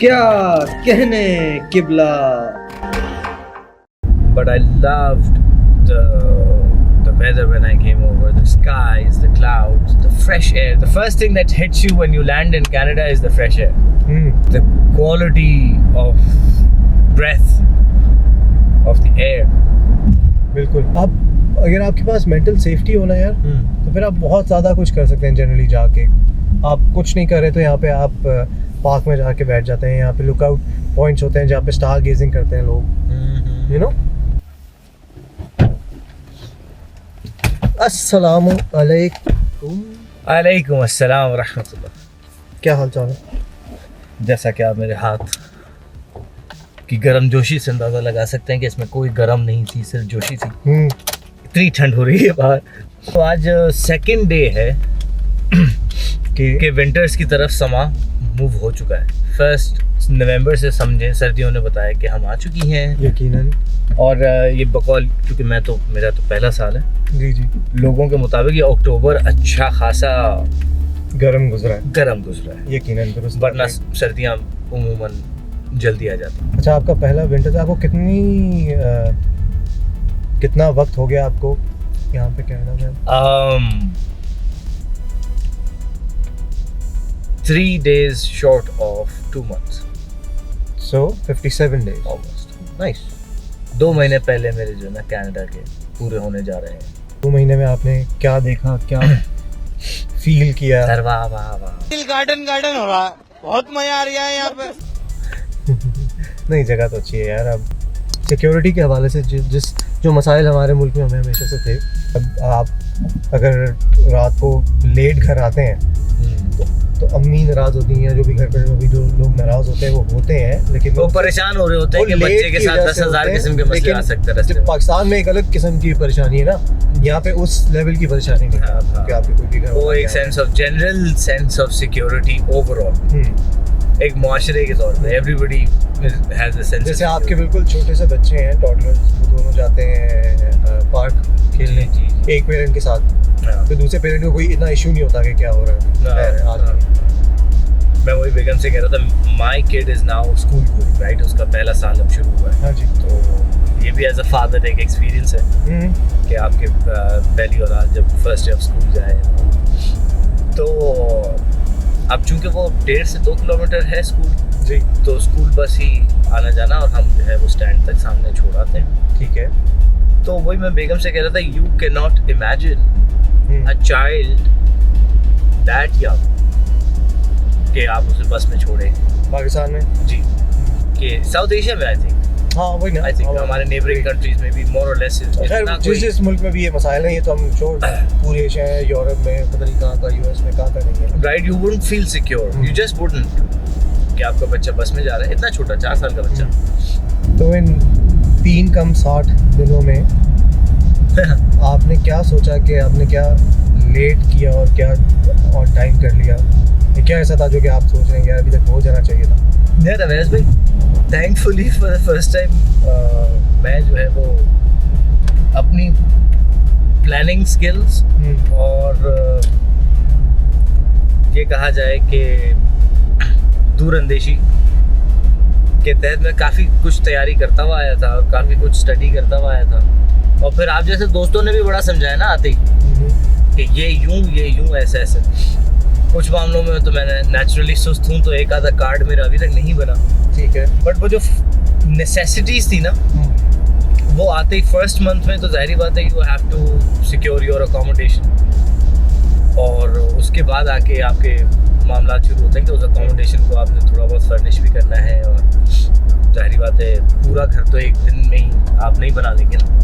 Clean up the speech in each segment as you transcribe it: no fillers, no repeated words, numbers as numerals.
क्या कहने किबला। But I loved the weather when I came over, the skies, the clouds, the fresh air. The first thing that hits you when you land in Canada is the fresh air. The quality of breath of the air. बिल्कुल। अब अगर आपके पास mental safety हो ना यार, तो फिर आप बहुत ज़्यादा कुछ कर सकते हैं। जनरली जाके आप कुछ नहीं कर रहे तो यहाँ पे आप पार्क में जाके बैठ जाते हैं। यहाँ पे लुकआउट पॉइंट्स होते हैं जहाँ पे स्टार गेजिंग करते हैं लोग, यू नो। अस्सलामु अलैकुम। वालेकुम अस्सलाम रहमतुल्लाह। क्या हाल चाल है? जैसा कि आप मेरे हाथ की गर्मजोशी से अंदाज़ा लगा सकते हैं कि इसमें कोई गर्म नहीं थी, सिर्फ जोशी थी। इतनी ठंड हो रही है बाहर। तो आज सेकंड डे है कि विंटर्स की तरफ समा मूव हो चुका है। 1 नवंबर से समझें सर्दियों ने बताया कि हम आ चुकी हैं यकीनन। और ये बकौल, क्योंकि मेरा तो पहला साल है, जी जी, लोगों के मुताबिक ये अक्टूबर अच्छा खासा गर्म गुजरा है। यकीनन दुरुस्त। वरना सर्दियाँ उमूमन जल्दी आ जाती हैं। अच्छा, आपका पहला विंटर था। आपको कितना वक्त हो गया आपको यहाँ पे कनाडा में? 3 days short of 2 months. So 57 days. Almost. Nice. 2 महीने पहले मेरे जो ना कनाडा के पूरे होने जा रहे हैं। 2 महीने में आपने क्या देखा, क्या फील किया? वाह वाह वाह। गार्डन हो रहा है, बहुत मजा आ रहा है यहाँ पे। नहीं, जगह तो अच्छी है यार। अब सिक्योरिटी के हवाले से जो मसाइल हमारे मुल्क में हमें हमेशा से थे, अब आप अगर रात को लेट घर आते हैं तो अम्मी नाराज होती हैं, जो भी घर पर भी जो लोग नाराज होते हैं वो होते हैं, लेकिन वो परेशान हो रहे होते हैं कि बच्चे के साथ 10,000 किस्म के मसले आ सकते हैं रास्ते में। पाकिस्तान में एक अलग किस्म की परेशानी है ना, यहाँ पे उस लेवल की परेशानी नहीं है। हाँ। कि आपके कोई भी घर वो एक general sense of security overall, एक मुआशरे के तौर पे एवरीबडी हैज अ सेंस। जैसे आपके बिल्कुल छोटे से बच्चे हैं, टॉडलर्स, वो दोनों जाते हैं पार्क खेलने एक पेरेंट के साथ, तो दूसरे पेरेंट को कोई इतना इशू नहीं होता कि क्या हो रहा है। मैं वही बेगम से कह रहा था, my kid is now school going, right? उसका पहला साल अब शुरू हुआ है। हाँ जी। तो ये भी एज अ फादर एक एक्सपीरियंस है कि आपके पहली औलाद जब फर्स्ट डे ऑफ स्कूल जाए। तो अब चूंकि वो 1.5 से 2 किलोमीटर है स्कूल जी, तो स्कूल बस ही आना जाना, और हम जो है वो स्टैंड तक सामने छोड़ आते हैं। ठीक है। तो वही मैं बेगम से कह रहा था, you can not imagine a child that young कि आप उसे बस में छोड़े पाकिस्तान में जी, कि साउथ एशिया में आई थिंक वही ना, आई थिंक हमारे नेबरिंग कंट्रीज में भी मोर और लेस जिस मुल्क में भी ये मसाइल हैं, ये तो हम छोड़ पूरे एशिया है, यूरोप में पता नहीं कहाँ का, यूएस में कहाँ नहीं है, right? You wouldn't feel secure, you just wouldn't कि आपका बच्चा बस में जा रहा है, इतना छोटा 4 साल का बच्चा। तो इन 3 कम 60 दिनों में आपने क्या सोचा कि आपने क्या लेट किया और क्या ऑन टाइम कर लिया? ये क्या ऐसा था जो कि आप सोच रहे हैं यार अभी तक हो जाना चाहिए था? यार अवैस भाई, thankfully for the first time मैं जो है वो अपनी प्लानिंग स्किल्स और ये कहा जाए कि दूरअंदेशी के तहत मैं काफ़ी कुछ तैयारी करता हुआ आया था, काफ़ी कुछ स्टडी करता हुआ आया था। और फिर आप जैसे दोस्तों ने भी बड़ा समझाया ना आते ही कि ये यूं ऐसे ऐसे। कुछ मामलों में तो मैंने नेचुरली सुस्त हूँ, तो एक आधा कार्ड मेरा अभी तक नहीं बना। ठीक है। बट वो जो नेसेसिटीज़ थी ना, वो आते ही फर्स्ट मंथ में तो जाहिर बात है you have to secure your accommodation, और उसके बाद आके आपके मामला शुरू होते हैं कि उस अकोमोडेशन को आपने थोड़ा बहुत फर्निश भी करना है, और जाहिर बात है पूरा घर तो एक दिन में ही आप नहीं बना लेंगे ना,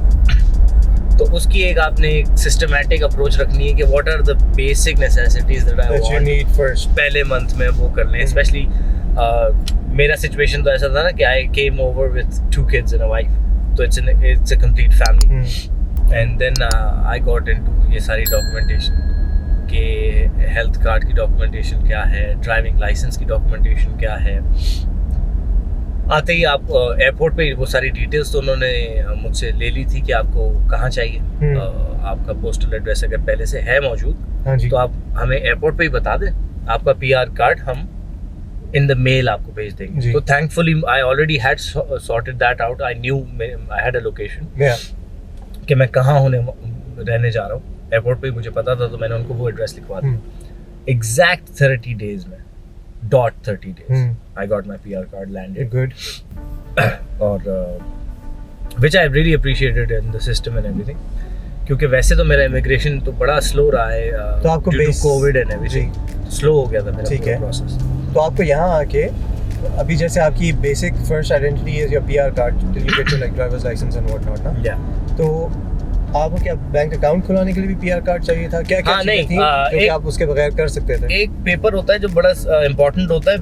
तो उसकी एक आपने एक सिस्टमैटिक अप्रोच रखनी है कि what are the basic necessities that I want need first पहले मंथ में वो कर लें। स्पेशली मेरा सिचुएशन तो ऐसा था ना कि I came over with 2 kids and a wife, तो it's a complete family, and then I got into ये सारी डॉक्यूमेंटेशन के हेल्थ कार्ड की डॉक्यूमेंटेशन क्या है, ड्राइविंग लाइसेंस की डॉक्यूमेंटेशन क्या है। आते ही आप एयरपोर्ट पे वो सारी डिटेल्स तो उन्होंने मुझसे ले ली थी कि आपको कहाँ चाहिए, आपका पोस्टल एड्रेस अगर पहले से है मौजूद, हाँ जी, तो आप हमें एयरपोर्ट पे ही बता दें, आपका PR कार्ड हम इन द मेल आपको भेज जी। देंगे. तो thankfully I already had sorted that out. I knew I had a location कि मैं कहाँ रहने जा रहा हूँ. एयरपोर्ट पे मुझे पता था, तो मैंने उनको वो एड्रेस लिखवा दिया. एग्जैक्ट 30 days में, dot 30 days, I got my PR card landed. Good. और which I really appreciated in the system and everything. क्योंकि वैसे तो मेरा इमिग्रेशन तो बड़ा स्लो रहा है, तो आपको due to base- COVID and everything. Slow हो गया था मेरा ठीक पूरा है. प्रोसेस. तो आपको यहाँ आके अभी जैसे आपकी basic first identity is your PR card till you get your like driver's licence and what not ना. Yeah. तो आपको क्या बैंक अकाउंट खुलवाने के लिए भी PR card चाहिए था? क्या क्या हाँ, चीजें नहीं, थी जो कि एक- आप उसके बगैर कर सकते थे? एक पेपर होता है जो बड़ा इम्पोर्टेंट होता है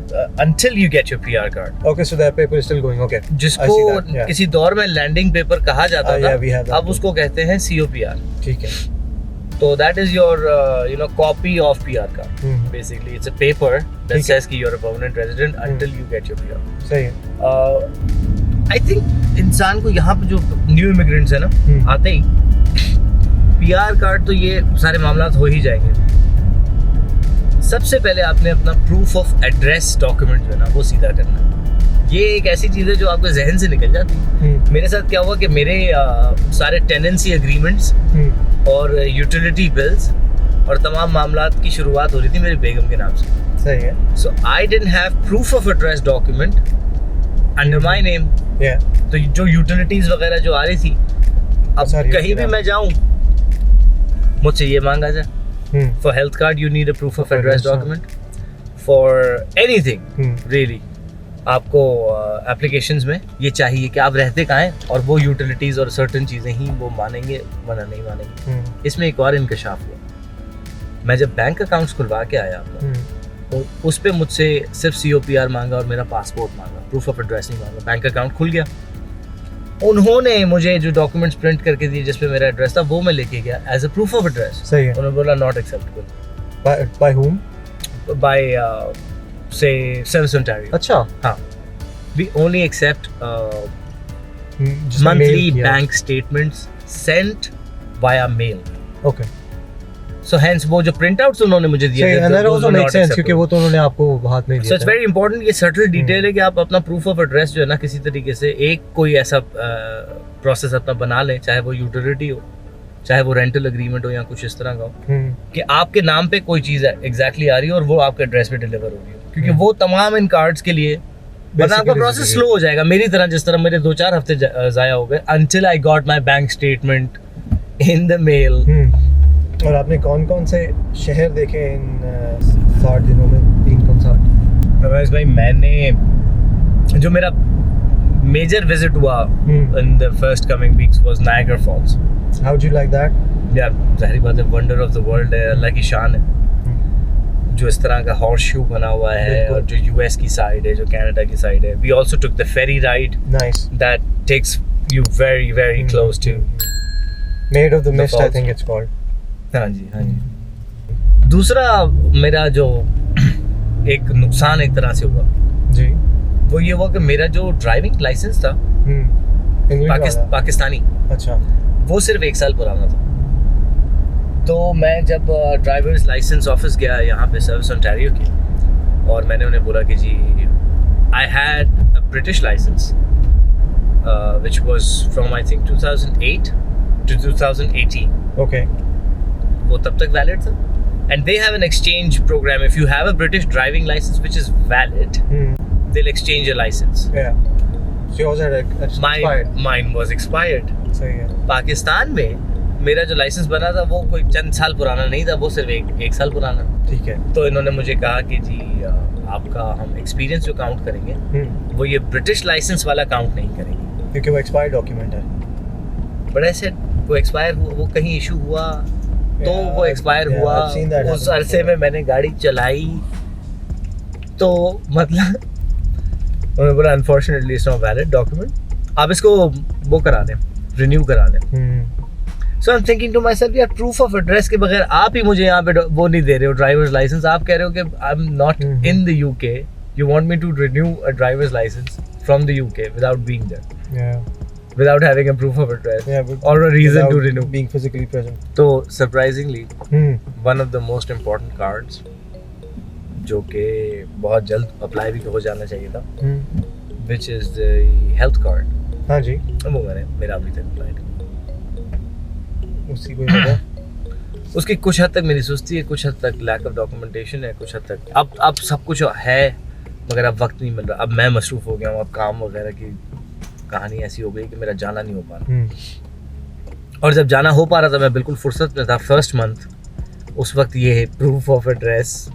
until you get your PR card. Okay, so that paper is still going. Okay, जिसको I see that, yeah. किसी दौर में लैंडिंग पेपर कहा जाता yeah, we have था, that अब too. उसको कहते हैं COPR. ठीक है. तो that is your copy of PR card. Hmm, Basically, it's a paper that ठीक है. says कि you're a permanent resident until you get your PR. सही है. आई थिंक इंसान को यहाँ पे जो न्यू इमिग्रेंट्स है ना, हम्म। आते ही PR कार्ड तो ये सारे मामला हो ही जाएंगे. सबसे पहले आपने अपना प्रूफ ऑफ एड्रेस डॉक्यूमेंट जो है ना वो सीधा करना है. ये एक ऐसी चीज़ है जो आपके जहन से निकल जाती है. मेरे साथ क्या हुआ कि मेरे सारे टेनेंसी एग्रीमेंट्स और यूटिलिटी बिल्स और तमाम मामलात की शुरुआत हो रही थी मेरे बेगम के नाम से. सही है. So I didn't have proof of address document under my name. या तो जो यूटिलिटीज वगैरह जो आ रही थी, अब सारी कहीं भी होती मैं जाऊं मुझसे ये मांगा जाए. For health card you need a proof of address Address, हाँ. डॉक्यूमेंट. फॉर एनीथिंग रियली आपको एप्लीकेशंस में ये चाहिए कि आप रहते कहाँ हैं, और वो यूटिलिटीज और सर्टेन चीज़ें ही वो मानेंगे, वरना नहीं मानेंगे. इसमें एक और इंकशाफ हुआ. मैं जब बैंक अकाउंट्स खुलवा के आया अपना, तो उस पे मुझसे सिर्फ COPR मांगा और मेरा पासपोर्ट मांगा, प्रूफ ऑफ एड्रेस नहीं मांगा. बैंक अकाउंट खुल गया. उन्होंने मुझे जो डॉक्यूमेंट्स प्रिंट करके दिए जिस पे मेरा एड्रेस था वो मैं लेके गया as a proof of address. सही है. उन्होंने बोला not acceptable by whom? By से सर्विस ओंटारियो. अच्छा. हाँ, वी ओनली एक्सेप्ट जिसमें monthly mail किया. bank statements sent via mail. Okay. So hence वो जो प्रिंट आउट्स उन्होंने मुझे दिए सही थे, है. And that those also were makes not sense acceptable. क्योंकि वो तो उन्होंने आपको हाथ में So दिया it's था. very important, ये सटल डिटेल है कि आप अपना प्रूफ ऑफ एड्रेस जो है ना किसी तरीके से एक कोई ऐसा प्रोसेस अपना बना लें, चाहे वो यूटिलिटी हो, चाहे वो रेंटल एग्रीमेंट हो या कुछ इस तरह का हो, कि आपके नाम पे कोई चीज़ एग्जैक्टली आ रही है और वो आपके एड्रेस पे डिलीवर हो रही है. क्योंकि वो तमाम इन कार्ड्स के लिए वरना आपका प्रोसेस स्लो हो जाएगा. मेरी तरह जिस तरह मेरे 2-4 हफ्ते ज़ाया हो गए until I got my bank statement in the mail. और आपने कौन कौन से शहर देखे इन 60 दिनों में? 3-60. रमेश भाई, मैंने जो मेरा मेजर विजिट हुआ in the first coming weeks was Niagara Falls. How would you like that? यार ज़ाहिर बात है, वंडर ऑफ द वर्ल्ड है, अल्लाह की शान है. जो इस तरह का हॉर्स शू बना हुआ है, बिल्कुल. और जो US की साइड है, जो कनाडा की साइड है. We also took the ferry ride Nice. That takes you very very close to Made of the The Mist, I falls. think it's called. हाँ जी, हाँ जी. दूसरा मेरा जो एक नुकसान एक तरह से हुआ जी. वो ये हुआ कि मेरा जो ड्राइविंग लाइसेंस था English वाला. पाकिस्तानी, अच्छा. वो सिर्फ 1 साल पुराना था. तो मैं जब ड्राइवर्स लाइसेंस ऑफिस गया यहाँ पे सर्विस ओंटारियो की, और मैंने उन्हें बोला कि जी I had a British licence which was from I think 2008 to 2018. Okay. वो तब तक वैलिड था. And they have an exchange program. If you have a British driving license which is valid, they'll exchange your license. Yeah. So yours had expired. Mine was expired. सही है. पाकिस्तान में मेरा जो licence बना था वो कोई चंद साल पुराना नहीं था, वो सिर्फ एक साल पुराना. ठीक है. तो इन्होंने मुझे कहा कि जी आपका हम एक्सपीरियंस जो काउंट करेंगे वो ये ब्रिटिश लाइसेंस वाला काउंट नहीं करेंगे, क्योंकि वो एक्सपायर्ड डॉक्यूमेंट है. बट ऐसे वो एक्सपायर हुआ, वो कहीं इशू हुआ तो वो एक्सपायर yeah, हुआ. I've seen that उस happen अरसे before. में मैंने गाड़ी चलाई तो मतलब उन्होंने बोला unfortunately it's not valid document, आप इसको वो करा दें, रिन्यू करा दें. So I am thinking to myself, यार प्रूफ ऑफ एड्रेस के बगैर आप ही मुझे यहाँ पे वो नहीं दे रहे हो ड्राइवर्स लाइसेंस. आप कह रहे हो कि I am not in the UK, you want me to renew a driver's licence from the UK without being there, Yeah. without having a proof of address Yeah, but or a reason to without renew. being physically present. So surprisingly, Hmm. one of the most important cards जो कि बहुत जल्द apply भी हो जाना चाहिए था, which is the health card. हाँ जी, वो मेरा अभी तक अप्लाई नहीं। उसकी कोई वजह? उसकी कुछ हद तक मेरी सुस्ती है, कुछ हद तक लैक ऑफ डॉक्यूमेंटेशन है, कुछ हद तक अब सब कुछ है मगर अब वक्त नहीं मिल रहा। अब मैं मसरूफ़ हो गया हूँ, अब काम वगैरह की कहानी ऐसी हो गई कि मेरा जाना नहीं हो पा रहा। और जब जाना हो पा रहा था मैं बिल्कुल फुर्सत में था, फर्स्ट मंथ, उस वक्त ये प्रूफ ऑफ एड्रेस।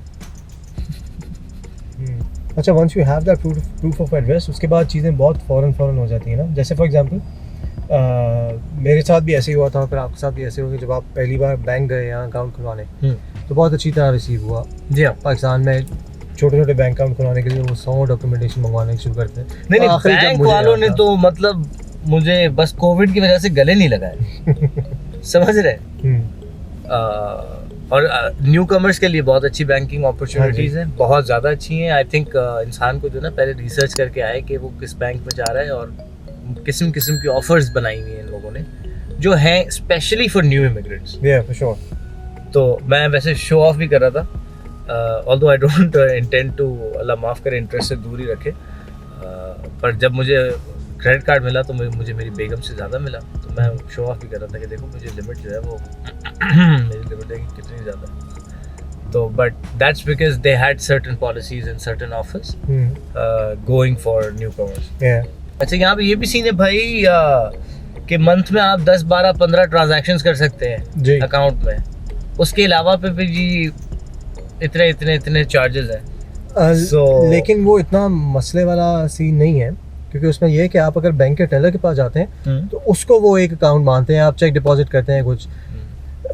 अच्छा, once you have that proof of address, उसके बाद चीज़ें बहुत फ़ौरन हो जाती है ना। जैसे फॉर एग्जांपल मेरे साथ भी ऐसे ही हुआ था, फिर आपके साथ भी ऐसे होगा। जब आप पहली बार बैंक गए यहाँ अकाउंट खुलवाने, तो बहुत अच्छी तरह रिसीव हुआ। जी हाँ, पाकिस्तान में छोटे छोटे बैंक अकाउंट खुलवाने के लिए वो 100 डॉक्यूमेंटेशन मंगवाने शुरू करते हैं। नहीं बैंक वालों ने तो मतलब मुझे बस कोविड की वजह से गले नहीं लगाए। समझ रहे? और न्यू कमर्स के लिए बहुत अच्छी बैंकिंग अपॉर्चुनिटीज़ हैं, बहुत ज़्यादा अच्छी हैं। आई थिंक इंसान को जो ना पहले रिसर्च करके आए कि वो किस बैंक में जा रहा है, और किस्म किस्म की ऑफर्स बनाई हुई हैं इन लोगों ने जो हैं specially for new immigrants. For sure. तो मैं वैसे शो ऑफ भी कर रहा था, although I don't intend to, Allah माफ़ करे, इंटरेस्ट से दूर ही रखे। पर जब मुझे क्रेडिट कार्ड मिला तो मुझे मेरी बेगम से ज़्यादा मिला, तो मैं शो ऑफ भी कर रहा था कि देखो मुझे लिमिट जो है वो मेरी लिमिट है कि कितनी ज़्यादा। तो but that's because they had certain policies and certain offers going for new commerce. अच्छा, यहाँ पे ये भी सीन है भाई कि मंथ में आप 10, 12, 15 ट्रांजैक्शंस कर सकते हैं अकाउंट में। उसके अलावा पे भी जी इतने चार्जेस हैं। लेकिन वो इतना मसले वाला सीन नहीं है, क्योंकि उसमें ये है कि आप अगर बैंक के टेलर के पास जाते हैं तो उसको वो एक अकाउंट मानते हैं, आप चेक डिपॉजिट करते हैं कुछ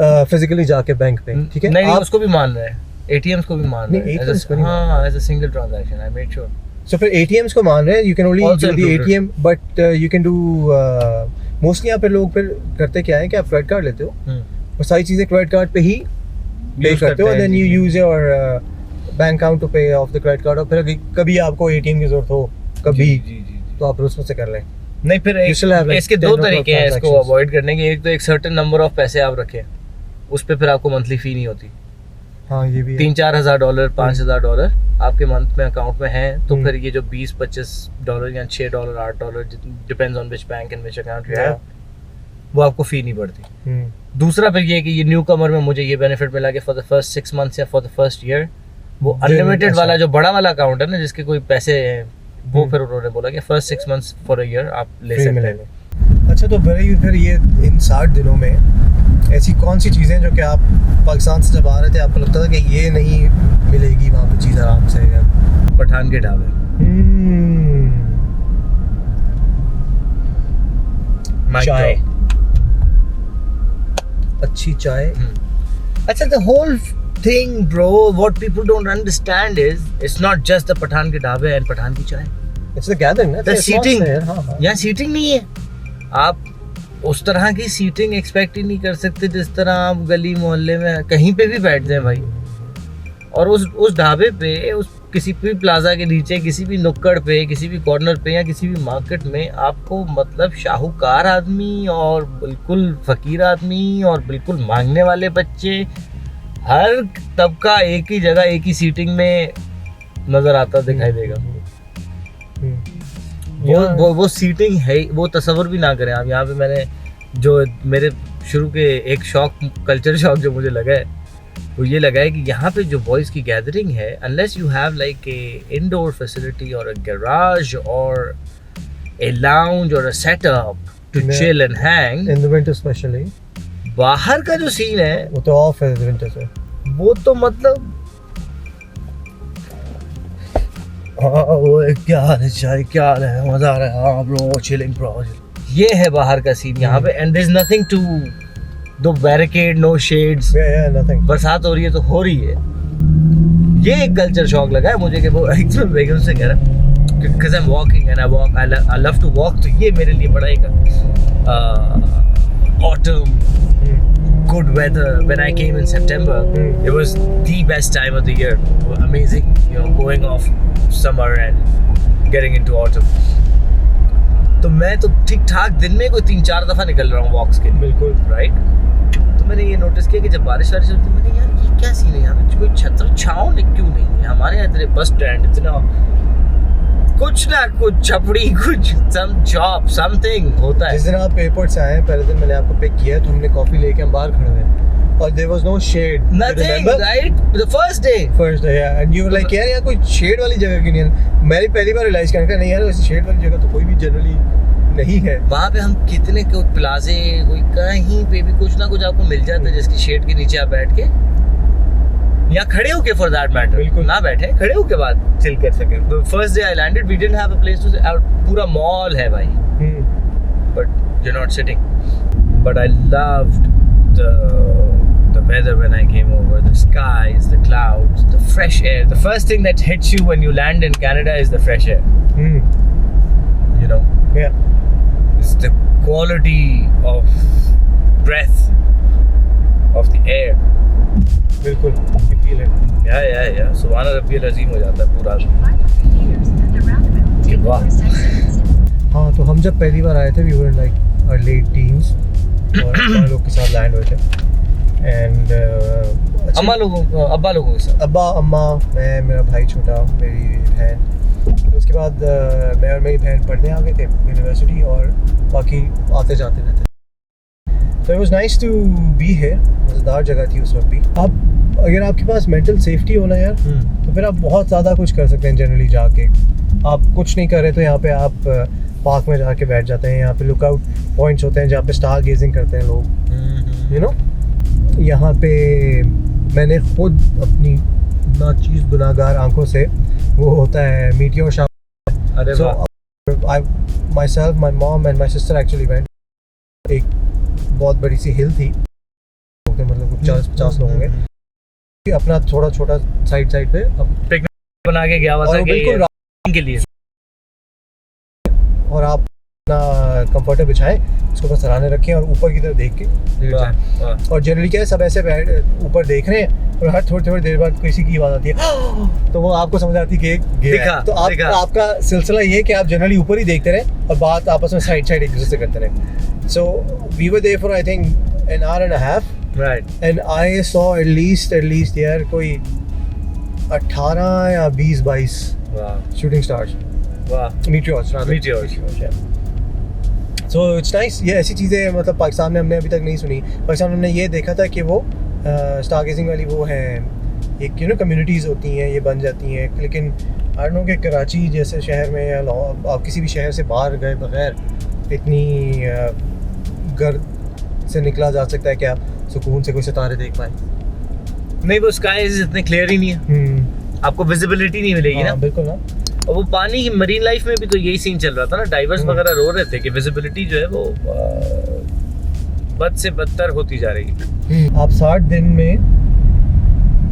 फिजिकली जाके बैंक पे, ठीक है? नहीं, उसको भी मान रहे हैं, एटीएम्स को भी मान रहे हैं। हाँ, as a single transaction, I made sure. So for ATMs को मान रहे हैं, you can only do the ATM, but you can do mostly यहाँ पे लोग फिर करते क्या है कि आप क्रेडिट कार्ड लेते हो और सारी चीज़ें क्रेडिट कार्ड पे ही पे करते हो, then you use your bank account to pay off the credit card, और फिर कभी आपको ATM की जरूरत हो कभी तो आप उसमें से कर लें। नहीं, फिर इसके दो तरीके हैं इसको अवॉइड करने के। एक तो एक सर्टेन नंबर ऑफ पैसे आप रखें, उस पर फिर आपको मंथली फी नहीं होती। हाँ, ये भी $3-4 हज़ार, $5,000 आपके मंथ में अकाउंट में हैं, तो फिर ये जो $20-25 या $6, $8 depends on which bank and which account you have, वो आपको फी नहीं पड़ती। दूसरा फिर ये कि ये न्यू कमर में मुझे ये बेनिफिट मिला कि फॉर द फर्स्ट 6 मंथ्स या फॉर द फर्स्ट ईयर वो अनलिमिटेड वाला जो बड़ा वाला अकाउंट है ना, जिसके कोई पैसे हैं, वो फिर उन्होंने बोला कि first 6 months for a year आप ले सकते हैं। अच्छा, तो फिर ये इन 60 दिनों में ऐसी कौन सी चीज़ें जो कि आप पाकिस्तान से जब आ रहे थे आपको लगता था कि ये नहीं मिलेगी वहाँ पे चीज़ आराम से? पठान के ढाबे, चाय, अच्छी चाय। अच्छा, the whole thing, bro, what people don't understand is it's not just the Pathan के ढाबे and पठान की चाय, it's the gathering, the seating। हाँ। यहाँ सीटिंग नहीं है, आप उस तरह की सीटिंग एक्सपेक्ट ही नहीं कर सकते जिस तरह आप गली मोहल्ले में कहीं पे भी बैठ जाएं भाई। और उस ढाबे पे, उस किसी भी प्लाजा के नीचे, किसी भी नुक्कड़ पे, किसी भी कॉर्नर पे या किसी भी मार्केट में आपको मतलब शाहूकार आदमी और बिल्कुल फकीर आदमी और बिल्कुल मांगने वाले बच्चे, हर तबका एक ही जगह एक ही सीटिंग में नजर आता दिखाई देगा। वो सीटिंग है, वो तस्वर भी ना करें आप। यहाँ पे मैंने जो मेरे शुरू के एक शौक, कल्चर शौक जो मुझे लगा है, वो ये लगा है कि यहाँ पे जो बॉयज़ की गैदरिंग है, unless you have like a indoor facility और अ गैराज और ए लाउंज और a setup to chill and hang in the winter specially, बाहर का जो सीन है वो तो ऑफ है विंटर से। वो तो मतलब क्या हाल है चाय, क्या हाल है, मजा आ रहा है, हाँ ब्रो, चिलिंग ब्रो, ये है बाहर का सीन यहाँ पे। And there is nothing to do barricade, no sheds, nothing. बरसात हो रही है तो हो रही है। ये एक कल्चर शॉक लगा है मुझे कि वो एक्चुअली बेगम से कह रहा because I am walking and I love to walk, तो ये मेरे लिए बड़ा एक autumn good weather. When I came in September, it was the best time of the year. Amazing, you know, going off summer and getting into autumn. तो मैं तो ठीक ठाक दिन में कोई 3-4 दफा निकल रहा हूँ वॉक्स के लिए, बिल्कुल राइट। तो मैंने ये नोटिस किया कि जब बारिश वारिश होती है, मैंने यार ये क्या सीन है यहाँ पे, कोई छत्र छाँव क्यों नहीं है हमारे यहाँ। इतने बस स्टैंड इतना कुछ ना कुछ छपड़ी, कुछ सम जॉब समथिंग होता है। जिस दिन आप एयरपोर्ट से आए पहले दिन मैंने आपको पिक किया तो हमने कॉफी लेके हम बाहर खड़े हुए और there was no shade. Nothing, right? The first day. First day, yeah. And you were like यार यहाँ कोई शेड वाली जगह क्यों नहीं है। मैंने पहली बार रियलाइज करने नहीं यार वैसे शेड वाली जगह तो कोई भी जनरली नहीं है। वहाँ पे हम कितने प्लाजे, कोई कहीं पे भी कुछ ना कुछ आपको मिल जाता है जिसकी शेड के नीचे आप बैठ के या खड़े होके फॉर दैट मैटर, बिल्कुल ना बैठे, खड़े होके बात चिल कर सके। The first day I landed, we didn't have a place to sit. पूरा मॉल है भाई, but you're not sitting. But I loved the weather when I came over, the skies, the clouds, the fresh air. The first thing that hits you when you land in Canada is the fresh air. You know? Yeah. It's the quality of breath of the air. बिल्कुल, you feel it. Yeah. सुभान रब्बियल अज़ीम हो जाता है पूरा। कि वाह। हाँ, तो हम जब पहली बार आए थे we were in like our late teens और हमारे लोग के साथ लैंड हुए थे एंड अब्बा लोगों के साथ, अब्बा अम्मा मैं, मेरा भाई छोटा, मेरी बहन। तो उसके बाद मैं और मेरी बहन पढ़ने आ गए थे यूनिवर्सिटी और बाकी आते जाते रहते। तो it was nice to be here, मज़ेदार जगह थी उस वक्त भी। अब अगर आपके पास मेंटल सेफ्टी हो ना यार तो फिर आप बहुत ज़्यादा कुछ कर सकते हैं। जनरली जाके आप कुछ नहीं कर रहे तो यहाँ पे आप पार्क में जाके बैठ जाते हैं। यहाँ पे लुकआउट पॉइंट्स होते हैं जहाँ पे स्टार गेजिंग करते हैं लोग, यू नो। यहाँ पे मैंने खुद अपनी नाचीज़ गुनाहगार आंखों से वो होता है मीटियोर शावर। अरे वाह। My self, my mom and my sister actually went. एक बहुत बड़ी सी हिल थी, मतलब 40-50 लोग होंगे। अपना थोड़ा छोटा साइड पे पिकनिक बना के गया हुआ था बिल्कुल के लिए। और आप अपना कंफर्टर बिछाएं, उसको बस सराहने रखें और ऊपर की तरफ देख के लेट जाएं। और जनरली क्या है, सब ऐसे ऊपर देख रहे हैं और हर थोड़ी देर बाद किसी की आवाज़ आती है तो वो आपको समझ आती है कि एक गिरा है। तो आपका सिलसिला ये है कि आप जनरली ऊपर ही देखते रहें और बात आपस में साइड एक दूसरे से करते रहें। So we were there for I think an hour and a half, right? And I saw at least यार कोई 18 या 20-22 shooting stars, meteors. So it's nice. ये ऐसी चीज़ें मतलब पाकिस्तान में हमने अभी तक नहीं सुनी। पाकिस्तान में हमने ये देखा था कि वो स्टार गेजिंग वाली वो है एक यू नो कम्युनिटीज़ होती हैं, ये बन जाती हैं। लेकिन आई डोंट नो कि कराची जैसे शहर में या आप किसी भी शहर से बाहर गए बगैर इतनी गर्द से निकला जा सकता है कि आप सुकून से कोई सितारे देख पाए। नहीं, वो स्काईज इतने क्लियर ही नहीं है, आपको विजिबिलिटी नहीं मिलेगी ना। बिल्कुल ना। और वो पानी की मरीन लाइफ में भी तो यही सीन चल रहा था ना, डाइवर्स वगैरह रो रहे थे कि विजिबिलिटी जो है वो बद से बदतर होती जा रही है। आप 60 दिन में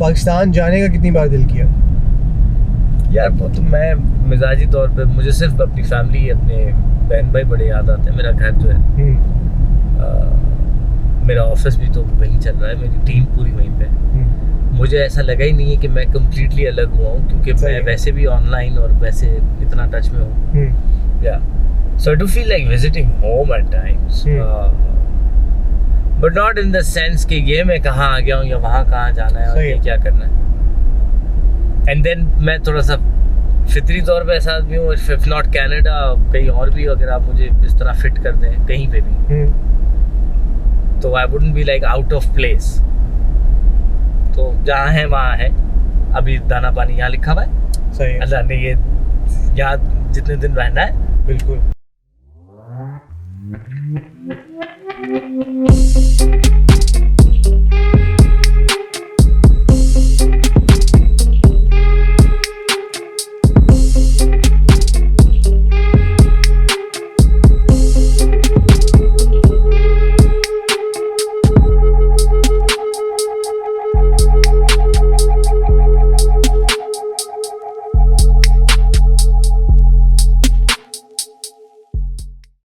पाकिस्तान जाने का कितनी बार दिल किया? यार वो तो मैं मिजाजी तौर पे मुझे सिर्फ अपनी फैमिली, अपने बहन भाई बड़े याद आते हैं। मेरा घर जो है मेरा ऑफिस भी तो वहीं चल रहा है, मेरी टीम पूरी वहीं पे है। मुझे ऐसा लगा ही नहीं है कि मैं कम्प्लीटली अलग हुआ हूँ, क्योंकि मैं वैसे भी ऑनलाइन और वैसे इतना टच में हूँ। Yeah so I do feel like visiting home at times, but not in the sense कि ये मैं कहाँ आ गया हूँ या वहाँ कहाँ जाना है और ये क्या करना है। एंड देन मैं थोड़ा सा फितरी तौर पे ऐसा आदमी हूँ, इफ नॉट कैनेडा कहीं और भी अगर आप मुझे इस तरह फिट कर दें कहीं पे भी तो I wouldn't be like out of place. तो जहाँ है वहाँ है। अभी दाना पानी यहाँ लिखा हुआ है, सही अल्लाह ने ये यहाँ जितने दिन रहना है। बिल्कुल।